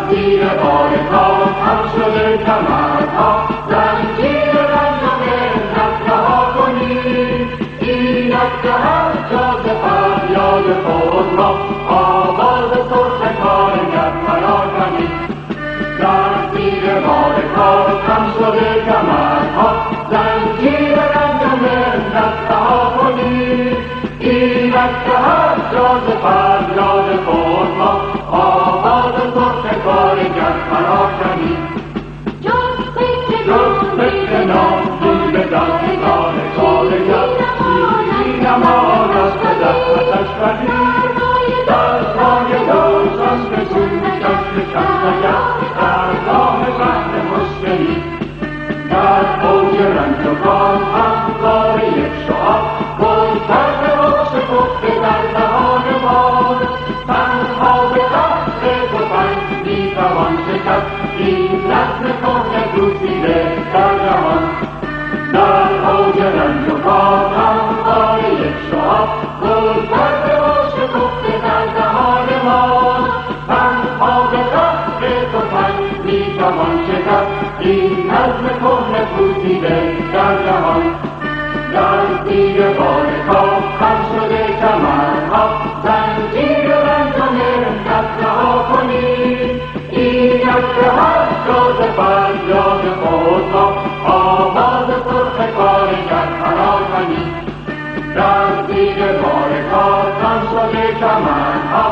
زیر بار کار هم شده کمرها، زنجیر رنجم رها کنید. اینک که هر جا ز فریاد خود را آواز سرخ کارگر پراکنید. زیر بار کار هم شده کمرها، زنجیر رنجم رها کنید. اینک که هر جا ز فریاد خود را آواز سرخ کارگر پراکنید. جز فکر نام دور دستگاه کارگر، شیرین امان از به زحمتش بدید. دستهای داشت به چون چشم نگر، در راه بحر مشکلی. در اوج رنج و کام همکار یک شعار، گل کرده و شکفته در دهان ما. تنها به قهر تفنگ میتوان شکست این رسم کهنه گسیده در جهان. در اوج رنج و کام همکار یک شعار، گل کرده و شکفته در دهان ما. تنها به قهر تفنگ میتوان شکست این رسم کهنه گسیده در جهان. در زیر بار کام خم شده کمرها، زنجیر رنج و مهنت رها کنید. اینک که هر جا ز فریاد خود را آواز سرخ کارگر پراکنید. در زیر بار کار خم شده کمرها،